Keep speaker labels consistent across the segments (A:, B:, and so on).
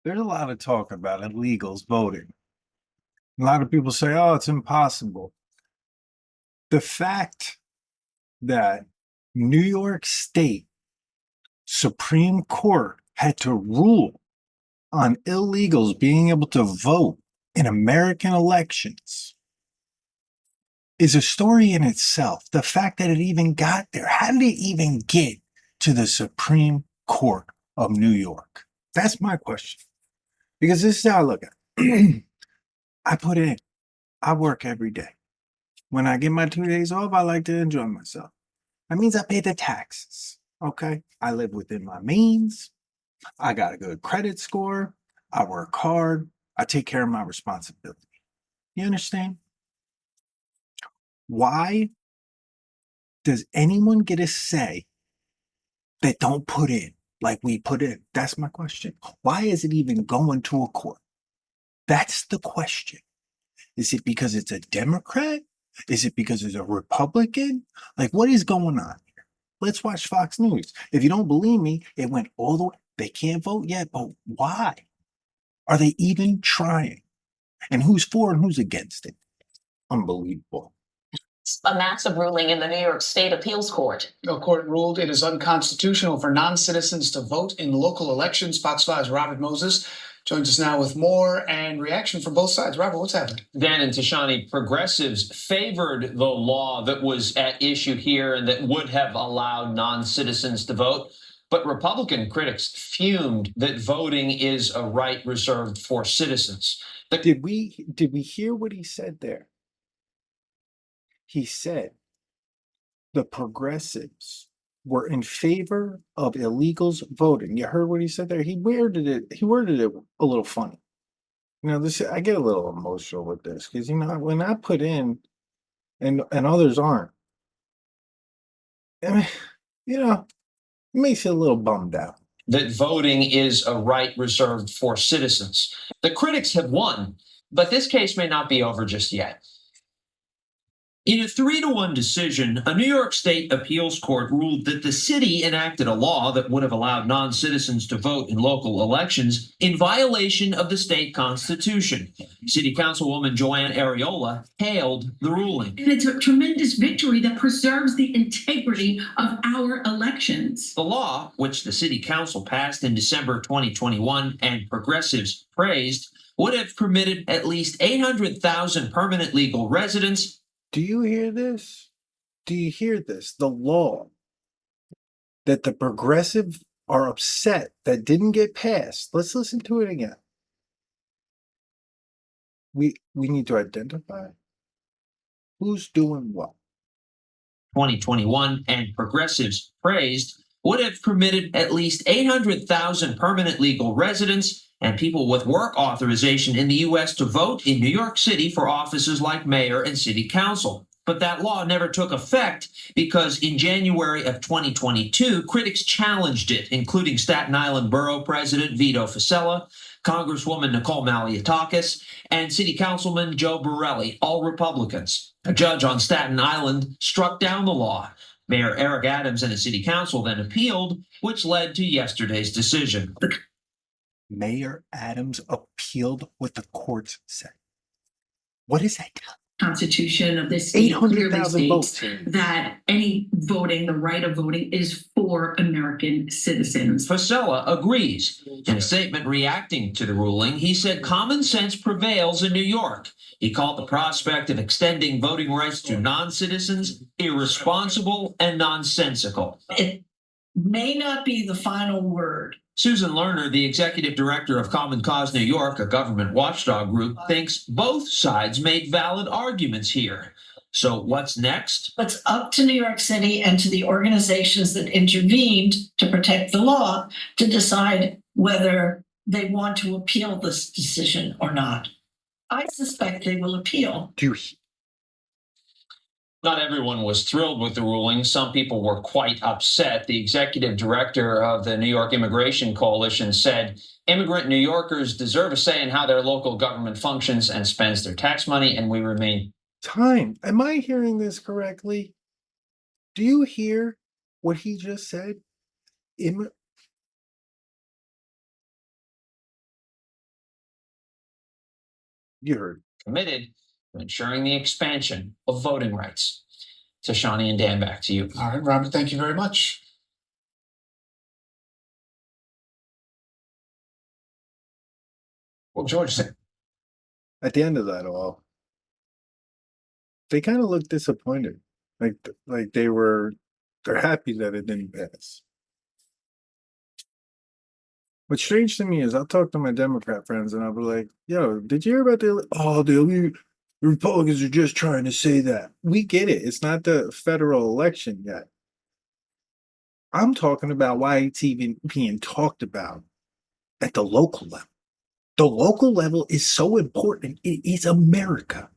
A: There's a lot of talk about illegals voting. A lot of people say, oh, it's impossible. The fact that New York State Supreme Court had to rule on illegals being able to vote in American elections is a story in itself. The fact that it even got there, how did it even get to the Supreme Court of New York? That's my question. Because this is how I look at it. I put in, I work every day. When I get my 2 days off, I like to enjoy myself. That means I pay the taxes. Okay. I live within my means. I got a good credit score. I work hard. I take care of my responsibility. You understand? Why does anyone get a say that don't put in like we put in? That's my question. Why is it even going to a court? That's the question. Is it because it's a Democrat? Is it because it's a Republican? Like, what is going on here? Let's watch Fox News. If you don't believe me, it went all the way. They can't vote yet, but why? Are they even trying? And who's for and who's against it? Unbelievable.
B: A massive ruling in the New York State Appeals Court.
C: The court ruled it is unconstitutional for non-citizens to vote in local elections. Fox 5's Robert Moses joins us now with more and reaction from both sides. Robert, what's happening?
D: Dan and Tashani, progressives favored the law that was at issue here and that would have allowed non-citizens to vote. But Republican critics fumed that voting is a right reserved for citizens.
A: Did we hear what he said there? He said the progressives were in favor of illegals voting. You heard what he said there? He worded it a little funny. This I get a little emotional with this because when I put in and others aren't, I mean, it makes you a little bummed out.
D: That voting is a right reserved for citizens. The critics have won, but this case may not be over just yet. In a 3-1 decision, a New York State appeals court ruled that the city enacted a law that would have allowed non-citizens to vote in local elections in violation of the state constitution. City Councilwoman Joanne Ariola hailed the ruling.
E: And it's a tremendous victory that preserves the integrity of our elections.
D: The law, which the City Council passed in December 2021 and progressives praised, would have permitted at least 800,000 permanent legal residents.
A: Do you hear this? Do you hear this? The law that the progressive are upset that didn't get passed. Let's listen to it again. We need to identify who's doing what.
D: 2021 and progressives praised would have permitted at least 800,000 permanent legal residents and people with work authorization in the U.S. to vote in New York City for offices like mayor and city council. But that law never took effect because in January of 2022, critics challenged it, including Staten Island Borough President Vito Fossella, Congresswoman Nicole Malliotakis, and City Councilman Joe Borelli, all Republicans. A judge on Staten Island struck down the law. Mayor Eric Adams and the city council then appealed, which led to yesterday's decision.
A: Mayor Adams appealed what the courts said. What is that?
E: Constitution of this state clearly states
A: votes.
E: that any voting, the right of voting, is for American citizens.
D: Fossella agrees. In a statement reacting to the ruling, he said common sense prevails in New York. He called the prospect of extending voting rights to non-citizens irresponsible and nonsensical.
F: It may not be the final word.
D: Susan Lerner, the executive director of Common Cause New York, a government watchdog group, thinks both sides made valid arguments here. So what's next?
F: It's up to New York City and to the organizations that intervened to protect the law to decide whether they want to appeal this decision or not. I suspect they will appeal.
D: Not everyone was thrilled with the ruling. Some people were quite upset. The executive director of the New York Immigration Coalition said immigrant New Yorkers deserve a say in how their local government functions and spends their tax money, and we remain.
A: Am I hearing this correctly? Do you hear what he just said? You heard.
D: committed to ensuring the expansion of voting rights. So, Shawnee and Dan, back to you.
C: All right, Robert, thank you very much. Well, George,
A: At the end of that all, they kind of look disappointed. Like they're happy that it didn't pass. What's strange to me is I'll talk to my Democrat friends and I'll be like, yo, did you hear about the Republicans are just trying to say that. We get it. It's not the federal election yet. I'm talking about why it's even being talked about at the local level. The local level is so important. It is America.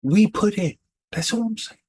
A: We put in. That's all I'm saying.